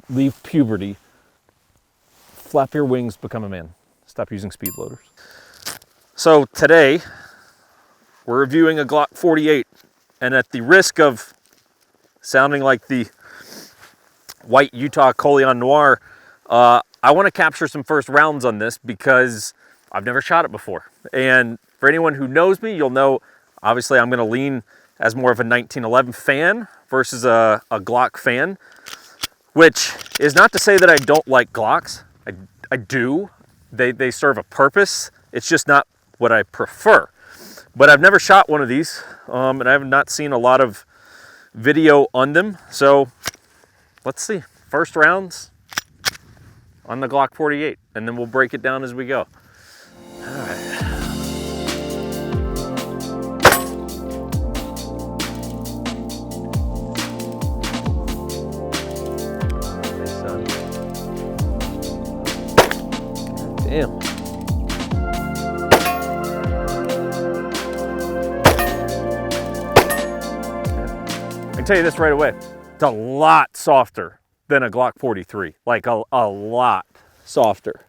leave puberty, flap your wings, become a man. Stop using speed loaders. So today, we're reviewing a Glock 48, and at the risk of sounding like the white Utah Coleon Noir, I want to capture some first rounds on this because I've never shot it before. And for anyone who knows me, you'll know, obviously I'm going to lean as more of a 1911 fan versus a Glock fan, which is not to say that I don't like Glocks. I do. They serve a purpose. It's just not what I prefer. But I've never shot one of these, and I have not seen a lot of video on them. So let's see. First rounds on the Glock 48, and then we'll break it down as we go. All right. Damn. I can tell you this right away. It's a lot softer than a Glock 43. Like a lot softer.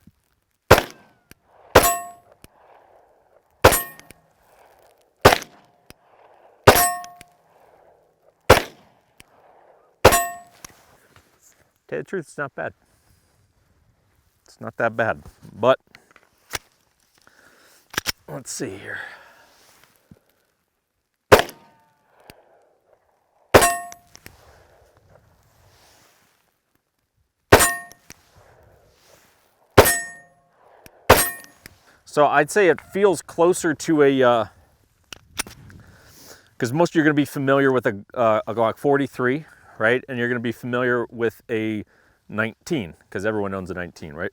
Tell you the truth, it's not bad. It's not that bad, but let's see here. So I'd say it feels closer to a, because most of you are going to be familiar with a Glock 43, right? And you're going to be familiar with a 19, because everyone owns a 19, right?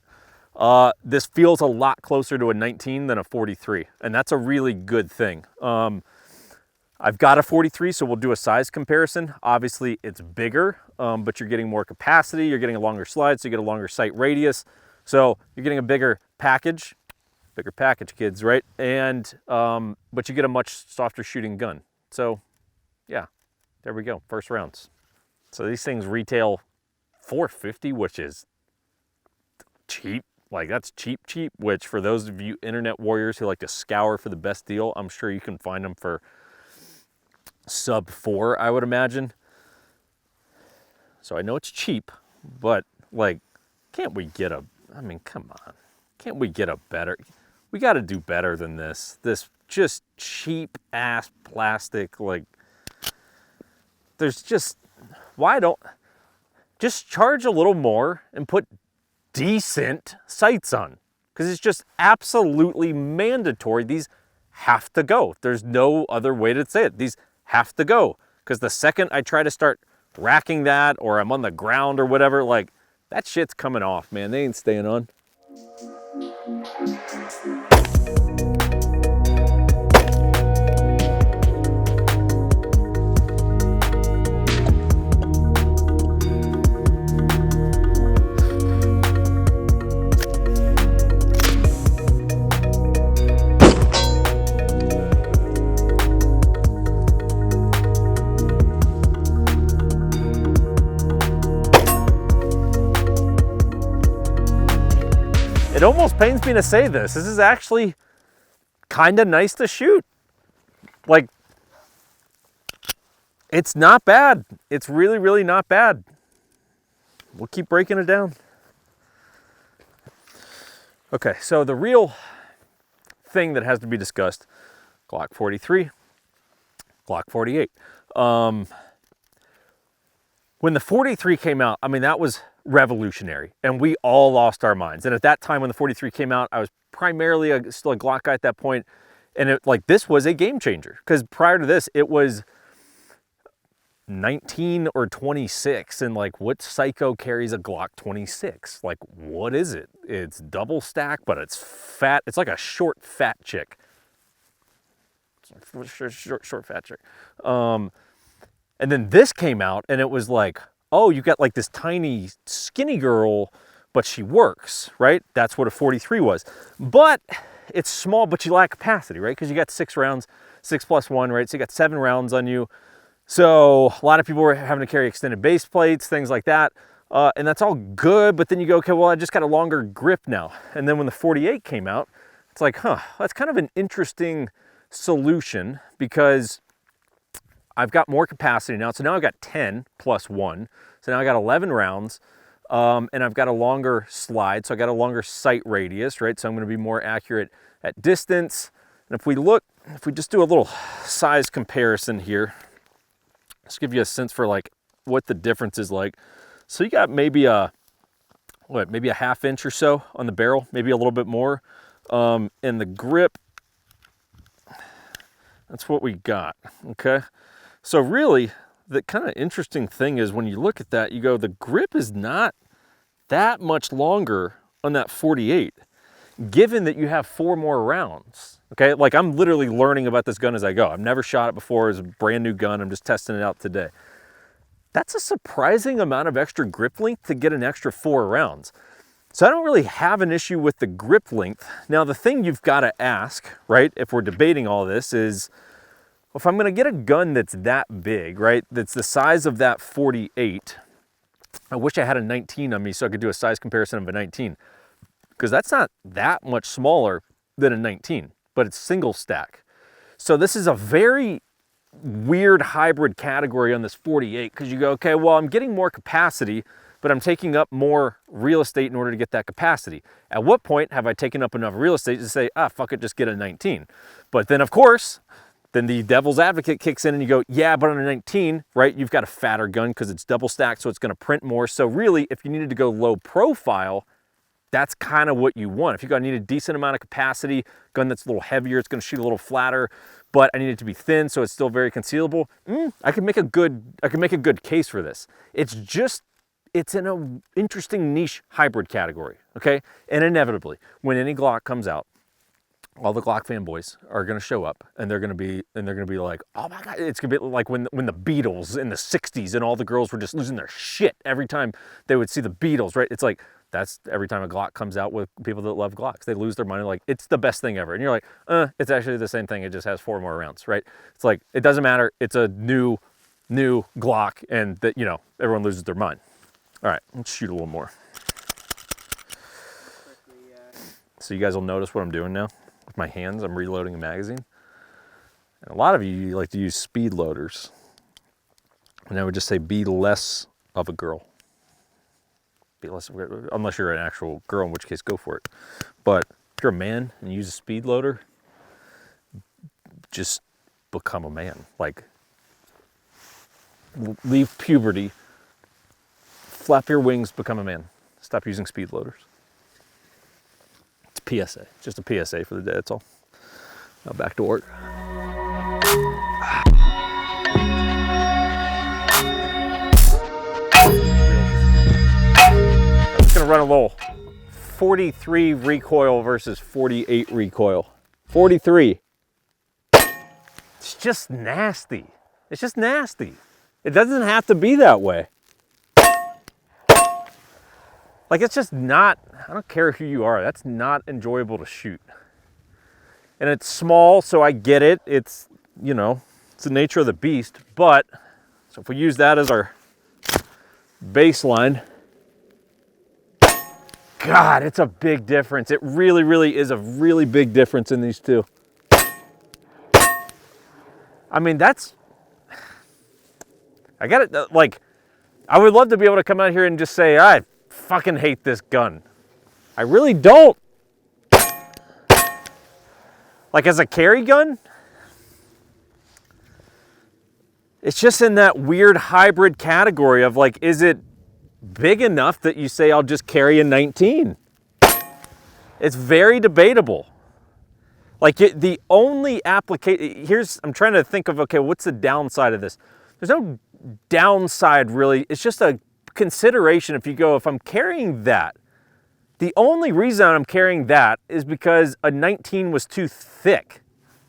This feels a lot closer to a 19 than a 43, and that's a really good thing. I've got a 43, so we'll do a size comparison. Obviously, it's bigger, but you're getting more capacity. You're getting a longer slide, so you get a longer sight radius. So you're getting a bigger package, kids, right? And but you get a much softer shooting gun. So yeah, there we go, first rounds. So these things retail $450, which is cheap. Like that's cheap, which for those of you internet warriors who like to scour for the best deal, I'm sure you can find them for sub $4, I would imagine. So I know it's cheap, but like, can't we get a, I mean, come on. Can't we get a better, we got to do better than this. This just cheap ass plastic, like, there's just, why don't, just charge a little more and put decent sights on, because it's just absolutely mandatory. These have to go. There's no other way to say it. These have to go, because the second I try to start racking that, or I'm on the ground or whatever, like, that shit's coming off, man. They ain't staying on. It almost pains me to say this. This is actually kind of nice to shoot. Like, it's not bad. It's really, really not bad. We'll keep breaking it down. Okay, so the real thing that has to be discussed, Glock 43, Glock 48. When the 43 came out, I mean, that was revolutionary, and we all lost our minds. And at that time when the 43 came out, I was primarily still a Glock guy at that point, and it, like, this was a game changer, because prior to this it was 19 or 26, and like, what psycho carries a Glock 26? Like, what is it? It's double stack, but it's fat. It's like a short fat chick. Short fat chick. And then this came out, and it was like, oh, you got like this tiny skinny girl, but she works, right? That's what a 43 was. But it's small, but you lack capacity, right? Because you got 6 rounds, 6+1, right? So you got 7 rounds on you. So a lot of people were having to carry extended base plates, things like that. And that's all good, but then you go, okay, well, I just got a longer grip now. And then when the 48 came out, it's like, huh, that's kind of an interesting solution because I've got more capacity now. So now I've got 10 plus 1. So now I got 11 rounds, and I've got a longer slide. So I got a longer sight radius, right? So I'm going to be more accurate at distance. And if we just do a little size comparison here, just give you a sense for like what the difference is like. So you got maybe maybe a ½ inch or so on the barrel, maybe a little bit more. And the grip, that's what we got, okay? So really, the kind of interesting thing is when you look at that, you go, the grip is not that much longer on that 48, given that you have 4 more rounds, okay? Like I'm literally learning about this gun as I go. I've never shot it before. It's a brand new gun. I'm just testing it out today. That's a surprising amount of extra grip length to get an extra 4 rounds. So I don't really have an issue with the grip length. Now, the thing you've got to ask, right, if we're debating all this is, well, if I'm going to get a gun that's that big, right, that's the size of that 48, I wish I had a 19 on me so I could do a size comparison of a 19, because that's not that much smaller than a 19, but it's single stack. So this is a very weird hybrid category on this 48, because you go, okay, well, I'm getting more capacity, but I'm taking up more real estate in order to get that capacity. At what point have I taken up enough real estate to say, ah, fuck it, just get a 19? But then, of course, then the devil's advocate kicks in and you go, yeah, but on a 19, right, you've got a fatter gun because it's double stacked, so it's going to print more. So really, if you needed to go low profile, that's kind of what you want. If you need a decent amount of capacity, gun that's a little heavier, it's going to shoot a little flatter, but I need it to be thin so it's still very concealable. I can make a good case for this. It's in an interesting niche hybrid category, okay? And inevitably, when any Glock comes out, all the Glock fanboys are going to show up, and they're going to be like, oh my God, it's going to be like when the Beatles in the 60s and all the girls were just losing their shit every time they would see the Beatles, right? It's like, that's every time a Glock comes out with people that love Glocks. They lose their mind, like, it's the best thing ever. And you're like, it's actually the same thing. It just has 4 more rounds, right? It's like, it doesn't matter. It's a new Glock, and that, everyone loses their mind. All right, let's shoot a little more. So you guys will notice what I'm doing now. With my hands, I'm reloading a magazine. And a lot of you like to use speed loaders. And I would just say, be less of a girl. Be less of a, unless you're an actual girl, in which case, go for it. But if you're a man and you use a speed loader, just become a man. Like, leave puberty. Flap your wings, become a man. Stop using speed loaders. It's a PSA. Just a PSA for the day, that's all. Now back to work. I'm just gonna run a little 43 recoil versus 48 recoil. 43. It's just nasty. It's just nasty. It doesn't have to be that way. Like, it's just not, I don't care who you are, that's not enjoyable to shoot. And it's small, so I get it. It's, it's the nature of the beast. But, so if we use that as our baseline, God, it's a big difference. It really, really is a really big difference in these two. I mean, I got it, like, I would love to be able to come out here and just say, I fucking hate this gun. I really don't. Like, as a carry gun, it's just in that weird hybrid category of like, is it big enough that you say, I'll just carry a 19? It's very debatable. Like, the only application, I'm trying to think of, okay, what's the downside of this? There's no downside really. It's just a consideration. If I'm carrying that, the only reason I'm carrying that is because a 19 was too thick.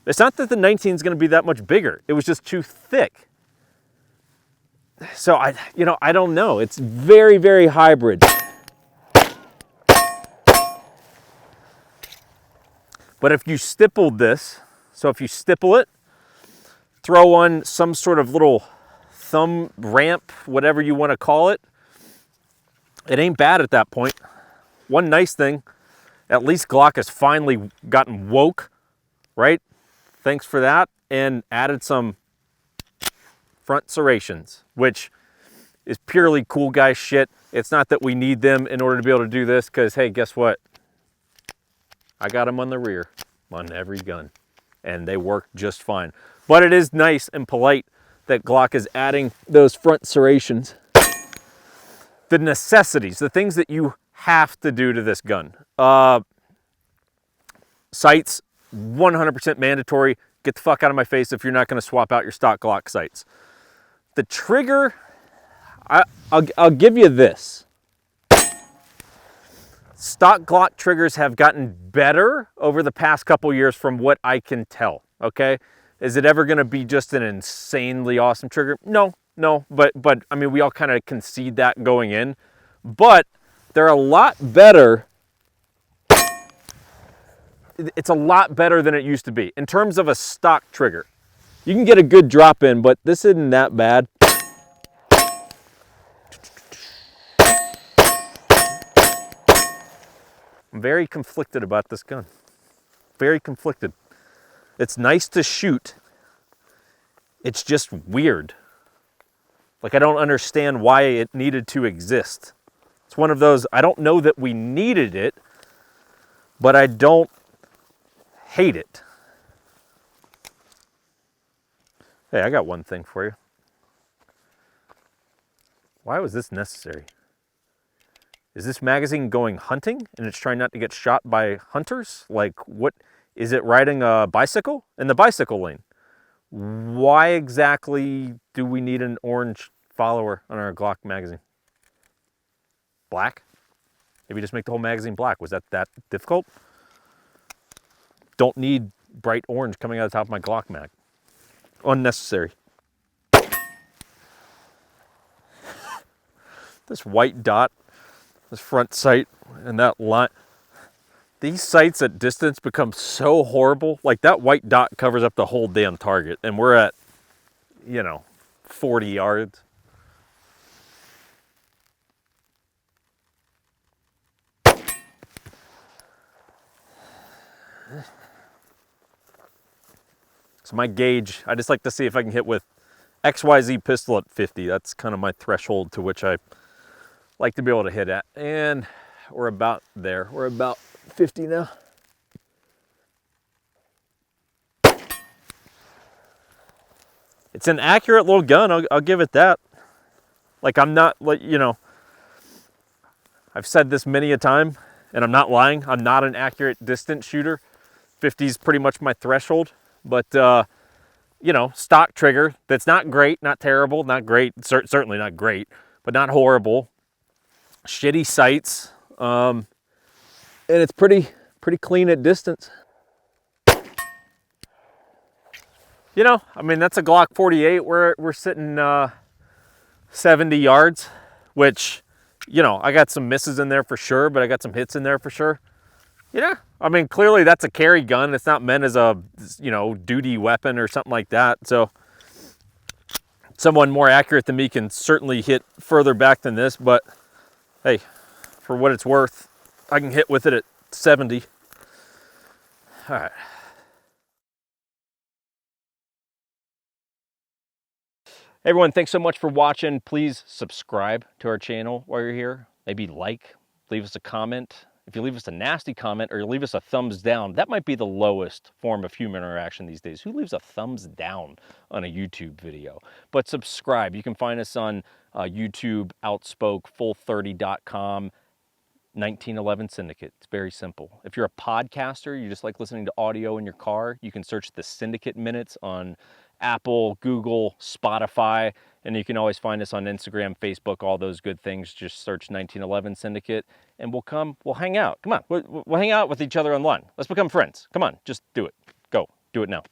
It's not that the 19 is going to be that much bigger. It was just too thick. So I don't know. It's very, very hybrid. But if you stippled this, so if you stipple it, throw on some sort of little thumb ramp, whatever you want to call it, it ain't bad at that point. One nice thing, at least Glock has finally gotten woke, right? Thanks for that, and added some front serrations, which is purely cool guy shit. It's not that we need them in order to be able to do this, because hey, guess what? I got them on the rear on every gun, and they work just fine. But it is nice and polite that Glock is adding those front serrations. The necessities, the things that you have to do to this gun. Sights, 100% mandatory. Get the fuck out of my face if you're not going to swap out your stock Glock sights. The trigger, I'll give you this. Stock Glock triggers have gotten better over the past couple years from what I can tell, okay? Is it ever going to be just an insanely awesome trigger? No, but I mean, we all kind of concede that going in. But they're a lot better. It's a lot better than it used to be in terms of a stock trigger. You can get a good drop in, but this isn't that bad. I'm very conflicted about this gun. Very conflicted. It's nice to shoot. It's just weird. Like, I don't understand why it needed to exist. It's one of those, I don't know that we needed it, but I don't hate it. Hey, I got one thing for you. Why was this necessary? Is this magazine going hunting and it's trying not to get shot by hunters? Like, what? Is it riding a bicycle in the bicycle lane? Why exactly do we need an orange follower on our Glock magazine? Black? Maybe just make the whole magazine black. Was that difficult? Don't need bright orange coming out of the top of my Glock mag. Unnecessary. This white dot, this front sight, and that line. These sights at distance become so horrible. Like, that white dot covers up the whole damn target, and we're at, 40 yards. So my gauge, I just like to see if I can hit with XYZ pistol at 50. That's kind of my threshold to which I like to be able to hit at. And we're about there. We're about 50 now. It's an accurate little gun. I'll give it that. Like, I'm not, like, I've said this many a time, and I'm not lying. I'm not an accurate distance shooter. 50 is pretty much my threshold. But, stock trigger, that's not great, not terrible, not great, certainly not great, but not horrible. Shitty sights, and it's pretty clean at distance. I mean, that's a Glock 48. We're sitting 70 yards, which, I got some misses in there for sure, but I got some hits in there for sure. I mean, clearly that's a carry gun. It's not meant as a, duty weapon or something like that. So someone more accurate than me can certainly hit further back than this, but hey, for what it's worth, I can hit with it at 70. All right. Hey everyone, thanks so much for watching. Please subscribe to our channel while you're here. Maybe like, leave us a comment. If you leave us a nasty comment or you leave us a thumbs down, that might be the lowest form of human interaction these days. Who leaves a thumbs down on a YouTube video? But subscribe. You can find us on YouTube, Outspoke, Full30.com, 1911 Syndicate. It's very simple. If you're a podcaster, you just like listening to audio in your car, you can search the Syndicate Minutes on Apple, Google, Spotify, and you can always find us on Instagram, Facebook, all those good things. Just search 1911 Syndicate, and we'll hang out. Come on, we'll hang out with each other online. Let's become friends. Come on, just do it. Go, do it now.